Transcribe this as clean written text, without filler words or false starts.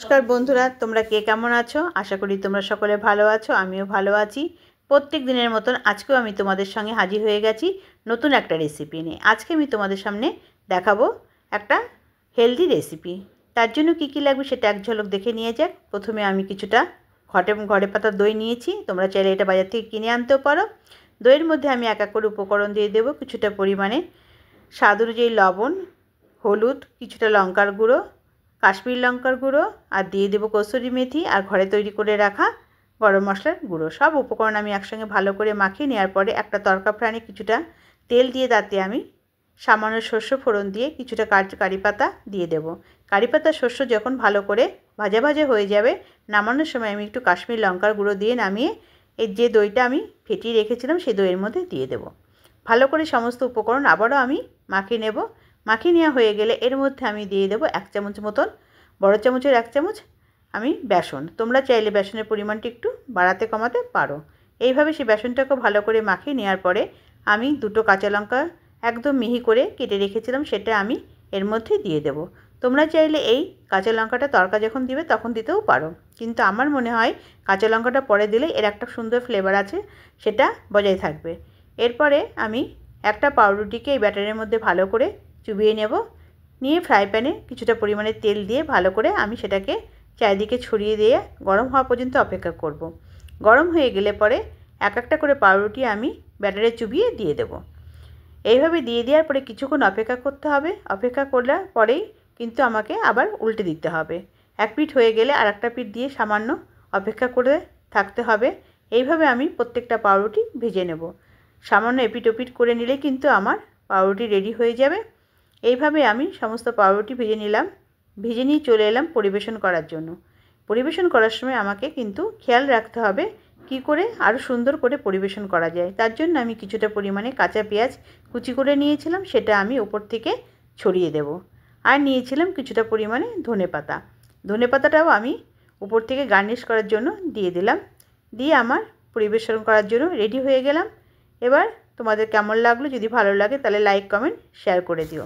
नमस्कार बंधुरा तोमरा के केमन आछो आशा करी तोमरा सकले भालो आछो आमिओ भालो आछि। प्रत्येक दिनेर मतन आजकेও आमि तोमादेर संगे हाजिर हये गेछि नतून एकटा रेसिपि निये। आजके आमि तोमादेर सामने देखाबो एकटा हेल्दी रेसिपि। तार जोन्नो कि लागबे सेटा एक झलक देखे निये जाक। प्रथमे आमि किछुटा घरे पाता दई नियेछि, तोमरा चाइले एटा बाजार थेके किने आनतेও पारो। दইয়ের মধ্যে আমি এক এক করে উপকরণ দিয়ে দেব। কিছুটা পরিমাণে স্বাদ অনুযায়ী লবণ, হলুদ, কিছুটা লঙ্কার গুঁড়ো, কাশ্মীর লঙ্কার গুঁড়ো আর দিয়ে দেব কসুরি মেথি আর ঘরে তৈরি করে রাখা গরম মশলার গুঁড়ো। সব উপকরণ আমি একসঙ্গে ভালো করে মাখিয়ে নেওয়ার পরে একটা তরকা ফ্রানে কিছুটা তেল দিয়ে তাতে আমি সামান্য সর্ষে ফোড়ন দিয়ে কিছুটা কারি পাতা দিয়ে দেব। কারি পাতা সর্ষে যখন ভালো করে ভাজা ভাজা হয়ে যাবে, নামানোর সময় আমি একটু কাশ্মীর লঙ্কার গুঁড়ো দিয়ে নামিয়ে এই যে দইটা আমি ফেটিয়ে রেখেছিলাম সেই দইয়ের মধ্যে দিয়ে দেব। ভালো করে সমস্ত উপকরণ আবারও আমি মাখিয়ে নেব। মাখিয়ে নেওয়া হয়ে গেলে এর মধ্যে আমি দিয়ে দেব 1 চামচ মতন, বড় চামচের 1 চামচ আমি বেসন। তোমরা চাইলে বেসনের পরিমাণটা একটু বাড়াতে কমাতে পারো। এইভাবে সেই বেসনটাকে ভালো করে মাখিয়ে নেওয়ার পরে আমি দুটো কাঁচা লঙ্কা একদম মিহি করে কেটে রেখেছিলাম, সেটা আমি এর মধ্যে দিয়ে দেব। তোমরা চাইলে এই কাঁচা লঙ্কাটা তরকা যখন দিবে তখন দিতেও পারো, কিন্তু আমার মনে হয় কাঁচা লঙ্কাটা পরে দিলে এর একটা সুন্দর ফ্লেভার আছে, সেটা বজায় থাকবে। এরপরে আমি একটা পাউরুটিকে এই ব্যাটারের মধ্যে ভালো করে চুবিয়ে নেব। নিয়ে ফ্রাই প্যানে কিছুটা পরিমাণে তেল দিয়ে ভালো করে আমি সেটাকে চারিদিকে ছড়িয়ে দিয়ে গরম হওয়া পর্যন্ত অপেক্ষা করব। গরম হয়ে গেলে পরে এক একটা করে পাউরুটি আমি ব্যাটারে চুবিয়ে দিয়ে দেব। এইভাবে দিয়ে দেওয়ার পরে কিছুক্ষণ অপেক্ষা করতে হবে। অপেক্ষা করলে পরেই কিন্তু আমাকে আবার উল্টে দিতে হবে। এক পিঠ হয়ে গেলে আর একটা পিঠ দিয়ে সামান্য অপেক্ষা করে থাকতে হবে। এইভাবে আমি প্রত্যেকটা পাউরুটি ভেজে নেব। সামান্য এপিট ওপিট করে নিলে কিন্তু আমার পাউরুটি রেডি হয়ে যাবে। এইভাবে আমি সমস্ত পাউরুটি ভেজে নিলাম। ভেজে নিয়ে চলে এলাম পরিবেশন করার জন্য। পরিবেশন করার সময় আমাকে কিন্তু খেয়াল রাখতে হবে কি করে আরও সুন্দর করে পরিবেশন করা যায়। তার জন্য আমি কিছুটা পরিমাণে কাঁচা পেঁয়াজ কুচি করে নিয়েছিলাম, সেটা আমি উপর থেকে ছড়িয়ে দেব। আর নিয়েছিলাম কিছুটা পরিমাণে ধনেপাতা। ধনেপাতাটাও আমি উপর থেকে গার্নিশ করার জন্য দিয়ে দিলাম। দিয়ে আমার পরিবেশন করার জন্য রেডি হয়ে গেলাম। এবার তোমাদের কেমন লাগলো, যদি ভালো লাগে তাহলে লাইক কমেন্ট শেয়ার করে দিও।